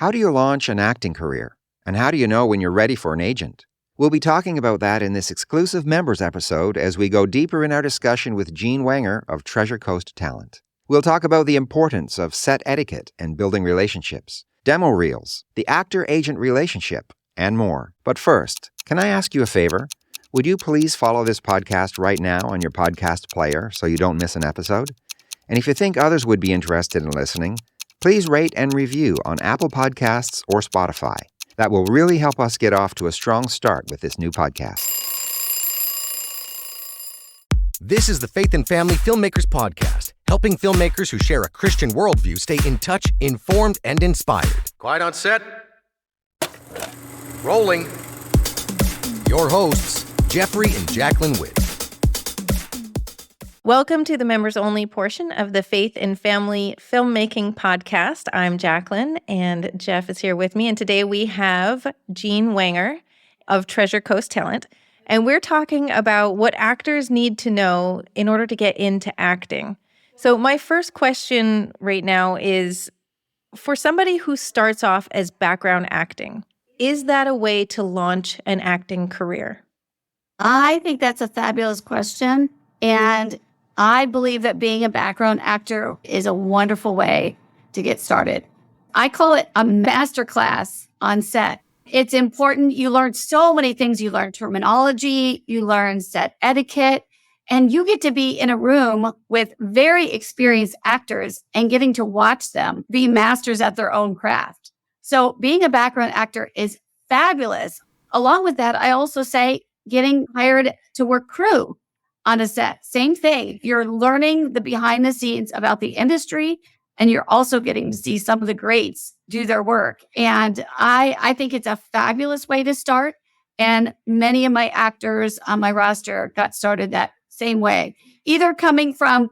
How do you launch an acting career? And how do you know when you're ready for an agent? We'll be talking about that in this exclusive members episode as we go deeper in our discussion with Selig Wenger of Treasure Coast Talent. We'll talk about the importance of set etiquette and building relationships, demo reels, the actor-agent relationship, and more. But first, can I ask you a favor? Would you please follow this podcast right now on your podcast player so you don't miss an episode? And if you think others would be interested in listening, please rate and review on Apple Podcasts or Spotify. That will really help us get off to a strong start with this new podcast. This is the Faith and Family Filmmakers Podcast, helping filmmakers who share a Christian worldview stay in touch, informed, and inspired. Quiet on set. Rolling. Your hosts, Geoffrey and Jaclyn Whitt. Welcome to the members-only portion of the Faith and Family Filmmaking Podcast. I'm Jaclyn, and Jeff is here with me. And today we have Selig Wenger of Treasure Coast Talent. And we're talking about what actors need to know in order to get into acting. So my first question right now is, for somebody who starts off as background acting, is that a way to launch an acting career? I think that's a fabulous question. And I believe that being a background actor is a wonderful way to get started. I call it a masterclass on set. It's important. You learn so many things. You learn terminology, you learn set etiquette, and you get to be in a room with very experienced actors and getting to watch them be masters at their own craft. So being a background actor is fabulous. Along with that, I also say getting hired to work crew on a set. Same thing. You're learning the behind the scenes about the industry, and you're also getting to see some of the greats do their work. And I think it's a fabulous way to start. And many of my actors on my roster got started that same way, either coming from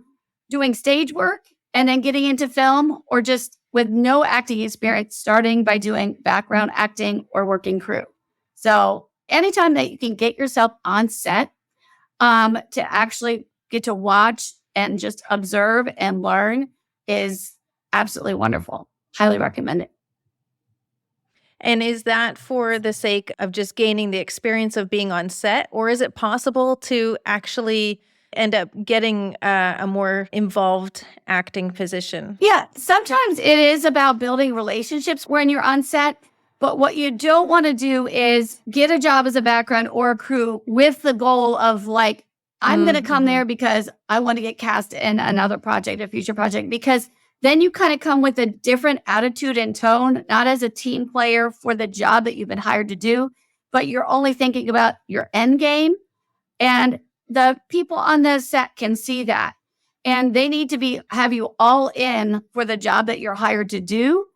doing stage work and then getting into film, or just with no acting experience, starting by doing background acting or working crew. So anytime that you can get yourself on set, to actually get to watch and just observe and learn is absolutely wonderful. Highly recommend it. And is that for the sake of just gaining the experience of being on set, or is it possible to actually end up getting a more involved acting position? Yeah, sometimes it is about building relationships when you're on set. But what you don't want to do is get a job as a background or a crew with the goal of like, I'm going to come there because I want to get cast in another project, a future project, because then you kind of come with a different attitude and tone, not as a team player for the job that you've been hired to do, but you're only thinking about your end game. And the people on the set can see that. And they need to have you all in for the job that you're hired to do.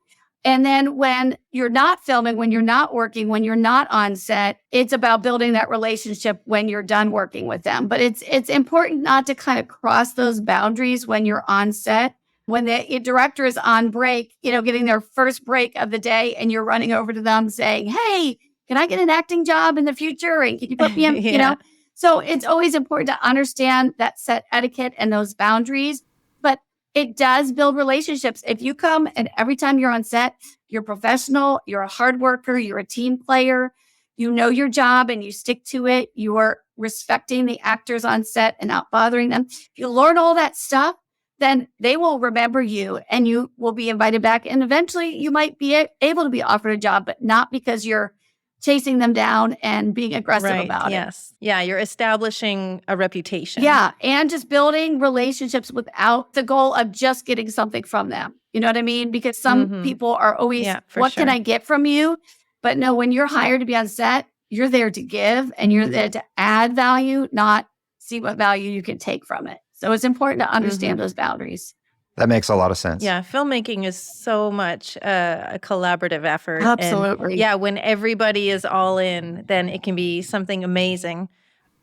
And then when you're not filming, when you're not working, when you're not on set, it's about building that relationship when you're done working with them. But it's important not to kind of cross those boundaries when you're on set. When the director is on break, getting their first break of the day, and you're running over to them saying, hey, can I get an acting job in the future? And can you put me in, Yeah. So it's always important to understand that set etiquette and those boundaries. But it does build relationships. If you come and every time you're on set, you're professional, you're a hard worker, you're a team player, you know your job and you stick to it, you are respecting the actors on set and not bothering them. If you learn all that stuff, then they will remember you and you will be invited back. And eventually you might be able to be offered a job, but not because you're chasing them down and being aggressive about it. Yes. Yeah, you're establishing a reputation. Yeah, and just building relationships without the goal of just getting something from them. You know what I mean? Because some people are always, what can I get from you? But no, when you're hired to be on set, you're there to give and you're there to add value, not see what value you can take from it. So it's important to understand those boundaries. That makes a lot of sense. Yeah, filmmaking is so much a collaborative effort. Absolutely. And when everybody is all in, then it can be something amazing.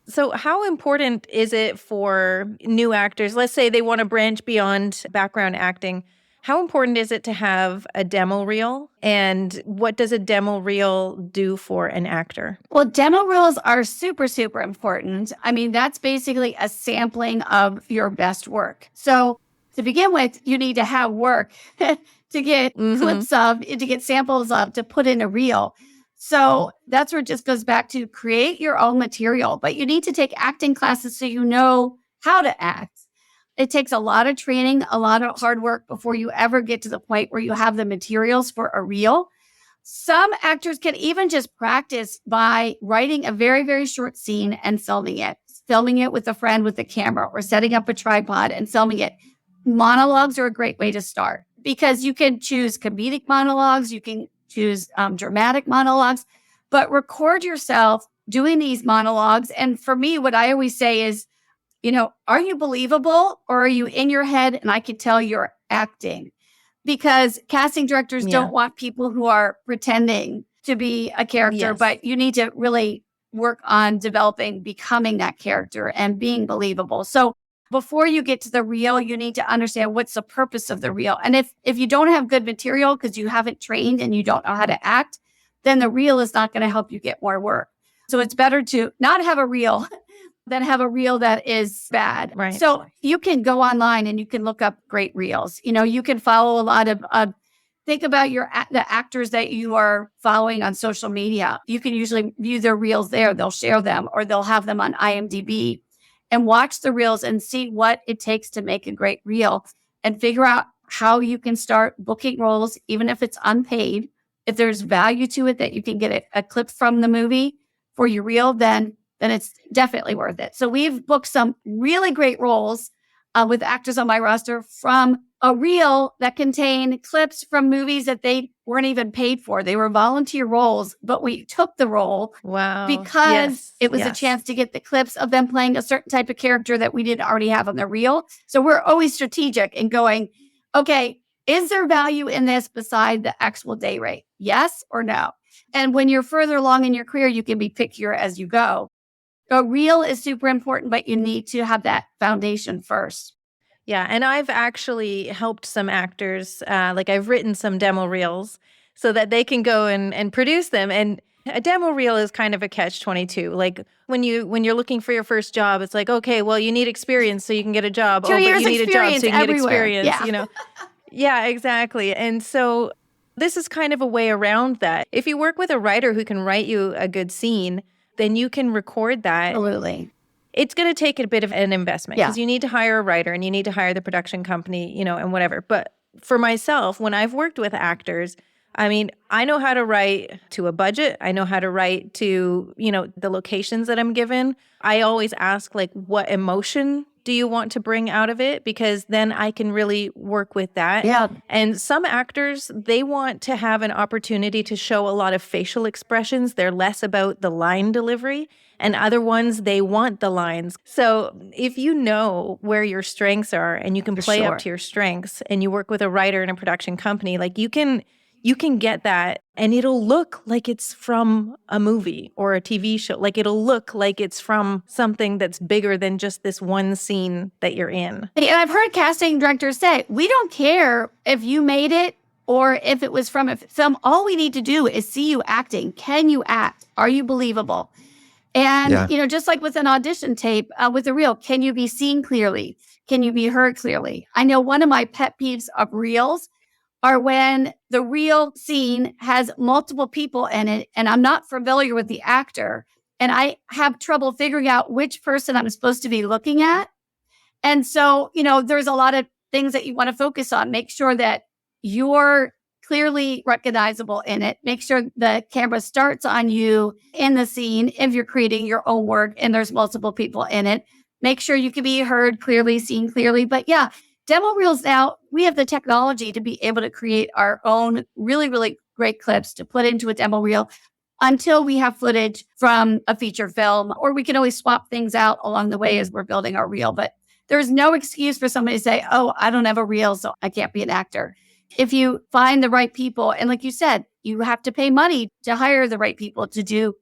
So how important is it for new actors? Let's say they want to branch beyond background acting. How important is it to have a demo reel? And what does a demo reel do for an actor? Well, demo reels are super, super important. I mean, that's basically a sampling of your best work. So to begin with, you need to have work to get clips of, to get samples of, to put in a reel. So that's where it just goes back to create your own material, but you need to take acting classes so you know how to act. It takes a lot of training, a lot of hard work before you ever get to the point where you have the materials for a reel. Some actors can even just practice by writing a very, very short scene and filming it with a friend with a camera, or setting up a tripod and filming it. Monologues are a great way to start because you can choose comedic monologues, you can choose dramatic monologues, but record yourself doing these monologues. And for me, what I always say is, are you believable, or are you in your head and I can tell you're acting? Because casting directors don't want people who are pretending to be a character, but you need to really work on becoming that character and being believable. So before you get to the reel, you need to understand what's the purpose of the reel. And if you don't have good material because you haven't trained and you don't know how to act, then the reel is not going to help you get more work. So it's better to not have a reel than have a reel that is bad. Right. So you can go online and you can look up great reels. You can follow a lot of, think about the actors that you are following on social media. You can usually view their reels there. They'll share them, or they'll have them on IMDb, and watch the reels and see what it takes to make a great reel, and figure out how you can start booking roles, even if it's unpaid. If there's value to it that you can get a clip from the movie for your reel, then it's definitely worth it. So we've booked some really great roles with actors on my roster from a reel that contained clips from movies that they weren't even paid for. They were volunteer roles, but we took the role because it was a chance to get the clips of them playing a certain type of character that we didn't already have on the reel. So we're always strategic in going, okay, is there value in this beside the actual day rate? Yes or no? And when you're further along in your career, you can be pickier as you go. A reel is super important, but you need to have that foundation first. Yeah. And I've actually helped some actors, I've written some demo reels so that they can go and produce them. And a demo reel is kind of a catch-22. Like when you're looking for your first job, it's like, okay, well, you need experience so you can get a job. But you need a job so you can everywhere. get experience, Yeah, exactly. And so this is kind of a way around that. If you work with a writer who can write you a good scene, then you can record that. Absolutely. It's going to take a bit of an investment because you need to hire a writer and you need to hire the production company, and whatever. But for myself, when I've worked with actors, I know how to write to a budget. I know how to write to, the locations that I'm given. I always ask, what emotion do you want to bring out of it? Because then I can really work with that. Yeah. And some actors, they want to have an opportunity to show a lot of facial expressions. They're less about the line delivery. And other ones, they want the lines. So if you know where your strengths are and you can play up to your strengths, and you work with a writer and a production company, you can get that, and it'll look like it's from a movie or a TV show. Like it'll look like it's from something that's bigger than just this one scene that you're in. And I've heard casting directors say, we don't care if you made it or if it was from a film. All we need to do is see you acting. Can you act? Are you believable? And, just like with an audition tape, with a reel, can you be seen clearly? Can you be heard clearly? I know one of my pet peeves of reels are when the reel scene has multiple people in it and I'm not familiar with the actor and I have trouble figuring out which person I'm supposed to be looking at. And so, there's a lot of things that you want to focus on. Make sure that you're clearly recognizable in it. Make sure the camera starts on you in the scene if you're creating your own work and there's multiple people in it. Make sure you can be heard clearly, seen clearly. But demo reels now, we have the technology to be able to create our own really, really great clips to put into a demo reel until we have footage from a feature film, or we can always swap things out along the way as we're building our reel. But there's no excuse for somebody to say, oh, I don't have a reel, so I can't be an actor. If you find the right people, and like you said, you have to pay money to hire the right people to do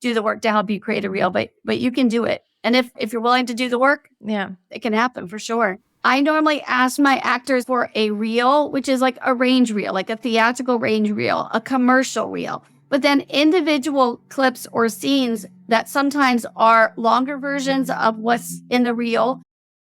the work to help you create a reel, but you can do it. And if you're willing to do the work, it can happen for sure. I normally ask my actors for a reel, which is like a range reel, like a theatrical range reel, a commercial reel, but then individual clips or scenes that sometimes are longer versions of what's in the reel.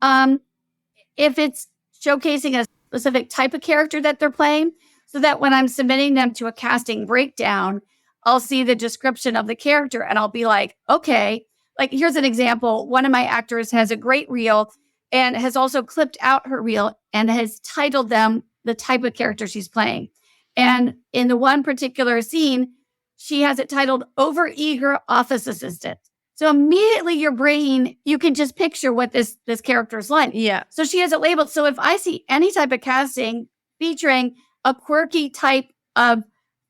If it's showcasing a specific type of character that they're playing, so that when I'm submitting them to a casting breakdown, I'll see the description of the character and I'll be like, okay, like here's an example. One of my actors has a great reel and has also clipped out her reel and has titled them the type of character she's playing. And in the one particular scene, she has it titled Overeager Office Assistant. So immediately your brain, you can just picture what this character is like. Yeah. So she has it labeled. So if I see any type of casting featuring a quirky type of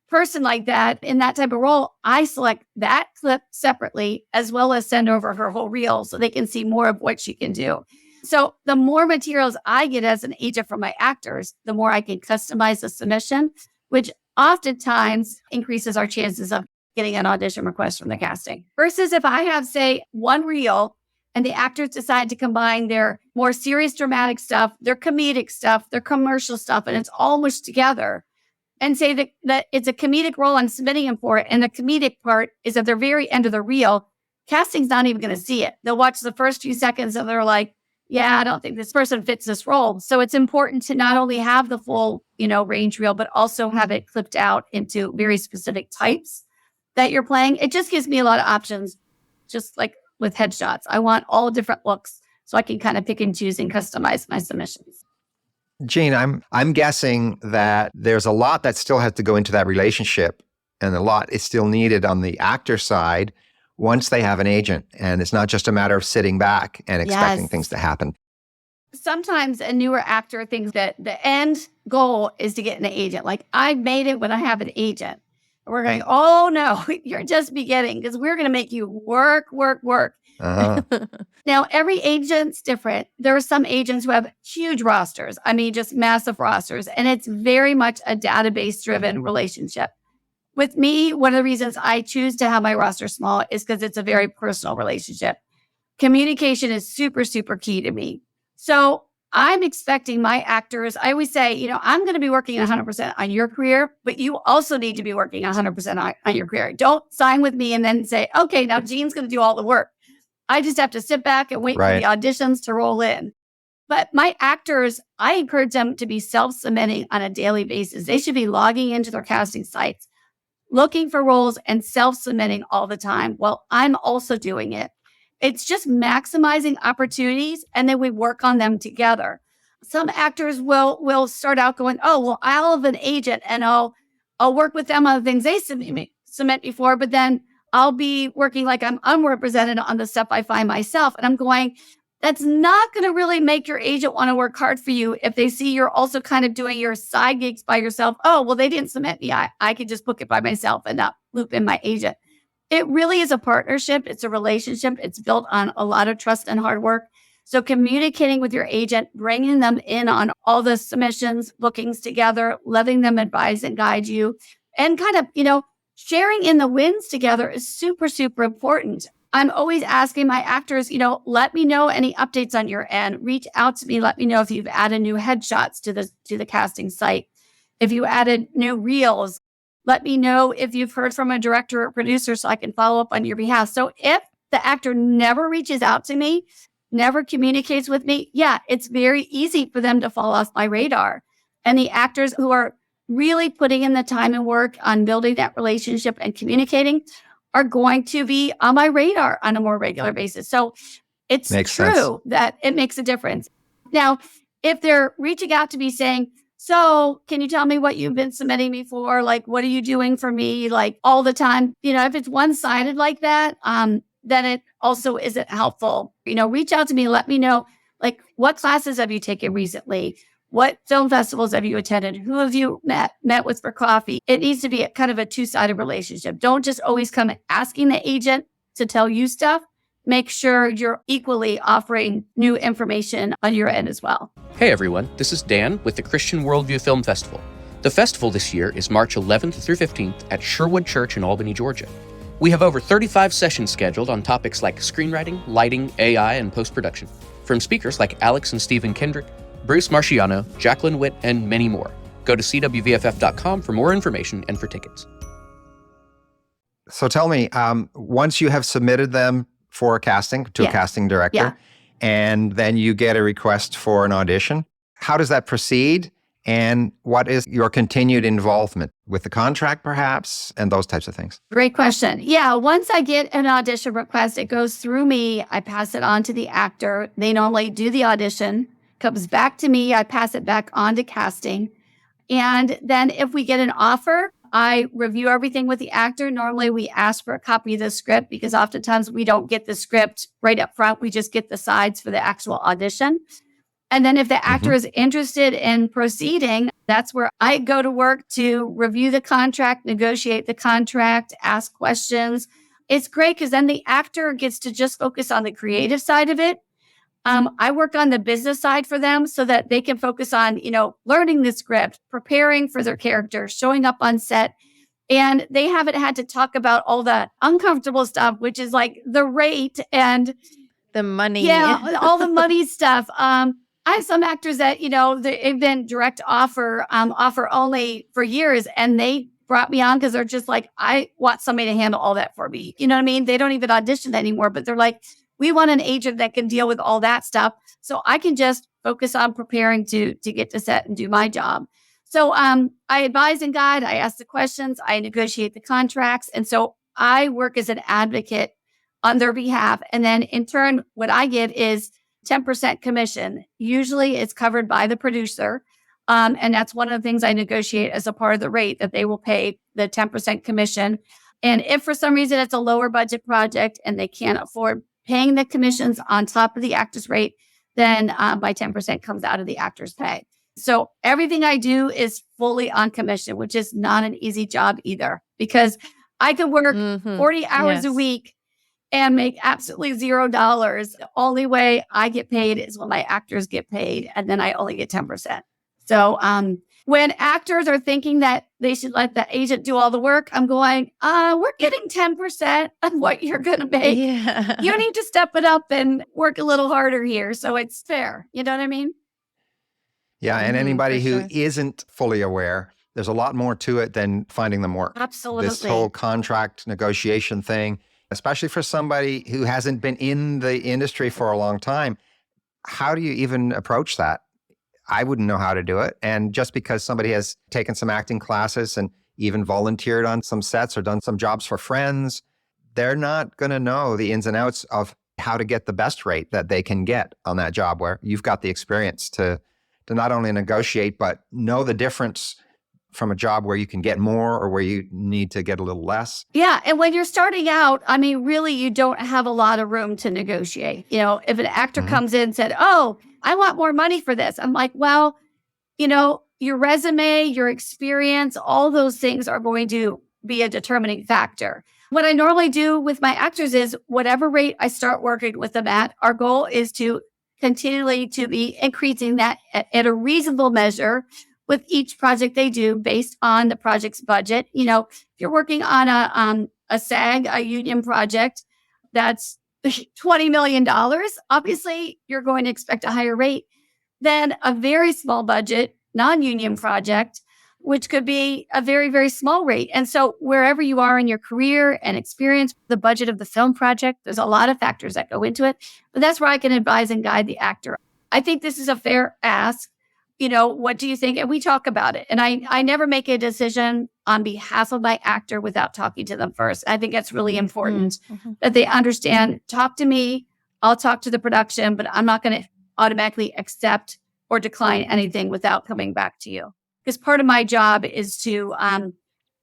person like that in that type of role, I select that clip separately, as well as send over her whole reel so they can see more of what she can do. So the more materials I get as an agent from my actors, the more I can customize the submission, which oftentimes increases our chances of getting an audition request from the casting. Versus if I have, say, one reel and the actors decide to combine their more serious dramatic stuff, their comedic stuff, their commercial stuff, and it's all mushed together, and say that it's a comedic role I'm submitting them for, and the comedic part is at the very end of the reel, casting's not even going to see it. They'll watch the first few seconds and they're like, yeah, I don't think this person fits this role. So it's important to not only have the full, range reel, but also have it clipped out into very specific types that you're playing. It just gives me a lot of options, just like with headshots. I want all different looks so I can kind of pick and choose and customize my submissions. Jean, I'm guessing that there's a lot that still has to go into that relationship, and a lot is still needed on the actor side once they have an agent. And it's not just a matter of sitting back and expecting things to happen. Sometimes a newer actor thinks that the end goal is to get an agent. Like, I made it when I have an agent. We're going, oh no, you're just beginning, because we're going to make you work. Uh-huh. Now, every agent's different. There are some agents who have huge rosters. I mean, just massive rosters. And it's very much a database-driven relationship. With me, one of the reasons I choose to have my roster small is because it's a very personal relationship. Communication is super, super key to me. So I'm expecting my actors, I always say, I'm going to be working 100% on your career, but you also need to be working 100% on your career. Don't sign with me and then say, okay, now Jean's going to do all the work. I just have to sit back and wait for the auditions to roll in. But my actors, I encourage them to be self-submitting on a daily basis. They should be logging into their casting sites, looking for roles and self-submitting all the time while I'm also doing it. It's just maximizing opportunities, and then we work on them together. Some actors will start out going, oh, well, I'll have an agent and I'll work with them on the things they submit before, but then I'll be working like I'm unrepresented on the stuff I find myself. And I'm going, that's not going to really make your agent want to work hard for you if they see you're also kind of doing your side gigs by yourself. Oh, well, they didn't submit me. I could just book it by myself and not loop in my agent. It really is a partnership. It's a relationship. It's built on a lot of trust and hard work. So communicating with your agent, bringing them in on all the submissions, bookings together, letting them advise and guide you, and kind of, sharing in the wins together is super, super important. I'm always asking my actors, let me know any updates on your end. Reach out to me. Let me know if you've added new headshots to the casting site. If you added new reels, let me know if you've heard from a director or producer so I can follow up on your behalf. So if the actor never reaches out to me, never communicates with me, it's very easy for them to fall off my radar. And the actors who are really putting in the time and work on building that relationship and communicating are going to be on my radar on a more regular basis. So it's true that it makes a difference. Now, if they're reaching out to me saying, so can you tell me what you've been submitting me for? Like, what are you doing for me? Like all the time, if it's one-sided like that, then it also isn't helpful. Reach out to me, let me know, like, what classes have you taken recently? What film festivals have you attended? Who have you met with for coffee? It needs to be a kind of a two-sided relationship. Don't just always come asking the agent to tell you stuff. Make sure you're equally offering new information on your end as well. Hey everyone, this is Dan with the Christian Worldview Film Festival. The festival this year is March 11th through 15th at Sherwood Church in Albany, Georgia. We have over 35 sessions scheduled on topics like screenwriting, lighting, AI, and post-production, from speakers like Alex and Stephen Kendrick, Bruce Marciano, Jaclyn, Whitt, and many more. Go to cwvff.com for more information and for tickets. So tell me, once you have submitted them for casting to a casting director, and then you get a request for an audition, how does that proceed? And what is your continued involvement with the contract, perhaps, and those types of things? Great question. Yeah, once I get an audition request, it goes through me. I pass it on to the actor. They normally do the audition, comes back to me. I pass it back on to casting. And then if we get an offer, I review everything with the actor. Normally, we ask for a copy of the script because oftentimes we don't get the script right up front. We just get the sides for the actual audition. And then if the actor is interested in proceeding, that's where I go to work to review the contract, negotiate the contract, ask questions. It's great because then the actor gets to just focus on the creative side of it. I work on the business side for them so that they can focus on, learning the script, preparing for their character, showing up on set. And they haven't had to talk about all the uncomfortable stuff, which is like the rate and the money. Yeah, all the money stuff. I have some actors that, they've been direct offer only for years, and they brought me on because they're just like, I want somebody to handle all that for me. You know what I mean? They don't even audition anymore, but they're like, we want an agent that can deal with all that stuff. So I can just focus on preparing to get to set and do my job. So I advise and guide, I ask the questions, I negotiate the contracts. And so I work as an advocate on their behalf. And then in turn, what I get is 10% commission. Usually it's covered by the producer. And that's one of the things I negotiate as a part of the rate, that they will pay the 10% commission. And if for some reason it's a lower budget project and they can't afford paying the commissions on top of the actor's rate, then my 10% comes out of the actor's pay. So everything I do is fully on commission, which is not an easy job either, because I could work 40 hours a week and make absolutely $0. The only way I get paid is when my actors get paid, and then I only get 10%. So when actors are thinking that they should let the agent do all the work, I'm going, we're getting 10% of what you're going to make. Yeah. You need to step it up and work a little harder here, so it's fair. You know what I mean? Yeah, and anybody who sure. isn't fully aware, there's a lot more to it than finding them work. Absolutely. This whole contract negotiation thing, especially for somebody who hasn't been in the industry for a long time, how do you even approach that? I wouldn't know how to do it. And just because somebody has taken some acting classes and even volunteered on some sets or done some jobs for friends, they're not going to know the ins and outs of how to get the best rate that they can get on that job, where you've got the experience to not only negotiate, but know the difference from a job where you can get more or where you need to get a little less. Yeah. And when you're starting out, I mean, really, you don't have a lot of room to negotiate. If an actor comes in and said, oh, I want more money for this, I'm like, well, your resume, your experience, all those things are going to be a determining factor. What I normally do with my actors is whatever rate I start working with them at, our goal is to continually to be increasing that at a reasonable measure with each project they do based on the project's budget. If you're working on a SAG, a union project, that's $20 million. Obviously, you're going to expect a higher rate than a very small budget, non-union project, which could be a very, very small rate. And so wherever you are in your career and experience, the budget of the film project, there's a lot of factors that go into it. But that's where I can advise and guide the actor. I think this is a fair ask. What do you think? And we talk about it. And I never make a decision on behalf of my actor without talking to them first. I think that's really important that they understand, talk to me, I'll talk to the production, but I'm not going to automatically accept or decline anything without coming back to you. Because part of my job is to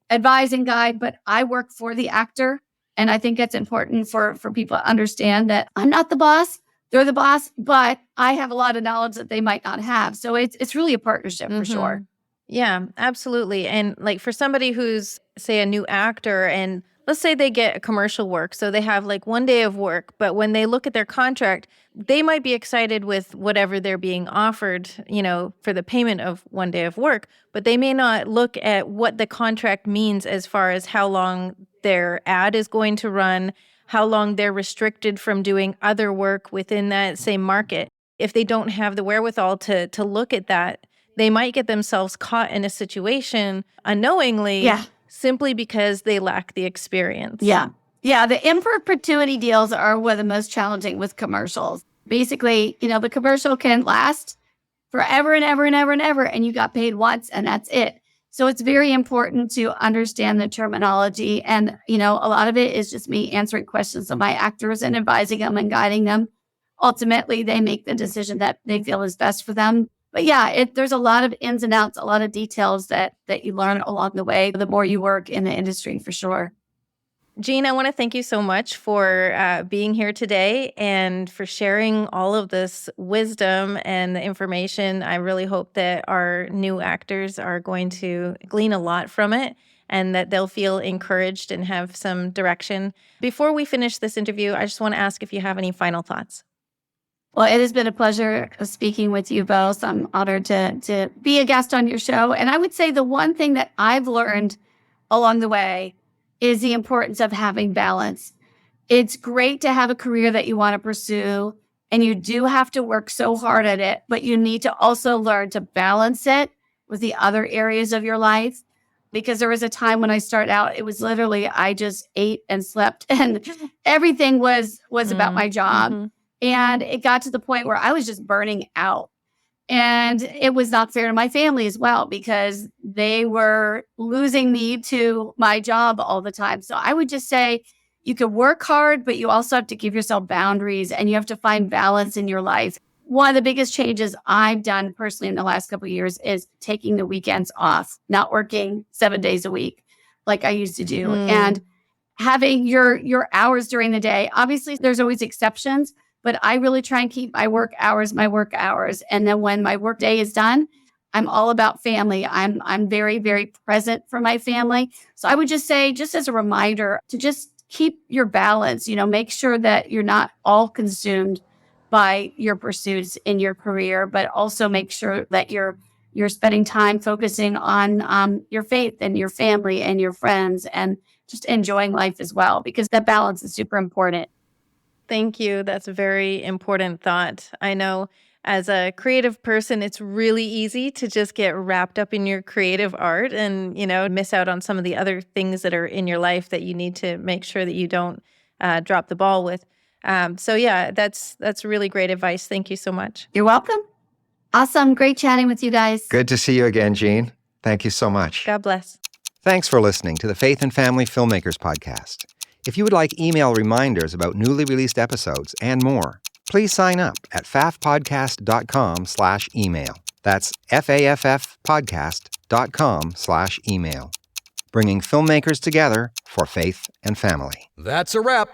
advise and guide, but I work for the actor. And I think it's important for people to understand that I'm not the boss. They're the boss, but I have a lot of knowledge that they might not have. So it's really a partnership for sure. Yeah, absolutely. And like for somebody who's, say, a new actor, and let's say they get commercial work, so they have like one day of work, but when they look at their contract, they might be excited with whatever they're being offered, for the payment of one day of work, but they may not look at what the contract means as far as how long their ad is going to run, how long they're restricted from doing other work within that same market. If they don't have the wherewithal to look at that, they might get themselves caught in a situation unknowingly simply because they lack the experience. Yeah. Yeah. The in perpetuity deals are one of the most challenging with commercials. Basically, the commercial can last forever and ever and ever and ever, and you got paid once and that's it. So it's very important to understand the terminology. And, a lot of it is just me answering questions of my actors and advising them and guiding them. Ultimately, they make the decision that they feel is best for them. But yeah, there's a lot of ins and outs, a lot of details that you learn along the way, the more you work in the industry, for sure. Jean, I want to thank you so much for being here today and for sharing all of this wisdom and the information. I really hope that our new actors are going to glean a lot from it and that they'll feel encouraged and have some direction. Before we finish this interview, I just want to ask if you have any final thoughts. Well, it has been a pleasure speaking with you both. I'm honored to be a guest on your show. And I would say the one thing that I've learned along the way is the importance of having balance. It's great to have a career that you want to pursue, and you do have to work so hard at it, but you need to also learn to balance it with the other areas of your life. Because there was a time when I started out, it was literally, I just ate and slept and everything was about my job. Mm-hmm. And it got to the point where I was just burning out. And it was not fair to my family as well, because they were losing me to my job all the time. So I would just say you can work hard, but you also have to give yourself boundaries and you have to find balance in your life. One of the biggest changes I've done personally in the last couple of years is taking the weekends off, not working 7 days a week like I used to do, and having your hours during the day. Obviously, there's always exceptions, but I really try and keep my work hours. And then when my work day is done, I'm all about family. I'm very, very present for my family. So I would just say, just as a reminder, to just keep your balance, make sure that you're not all consumed by your pursuits in your career, but also make sure that you're spending time focusing on your faith and your family and your friends and just enjoying life as well, because that balance is super important. Thank you. That's a very important thought. I know as a creative person, it's really easy to just get wrapped up in your creative art and, miss out on some of the other things that are in your life that you need to make sure that you don't drop the ball with. So yeah, that's really great advice. Thank you so much. You're welcome. Awesome. Great chatting with you guys. Good to see you again, Jean. Thank you so much. God bless. Thanks for listening to the Faith and Family Filmmakers podcast. If you would like email reminders about newly released episodes and more, please sign up at faffpodcast.com/email. That's faffpodcast.com/email. Bringing filmmakers together for faith and family. That's a wrap.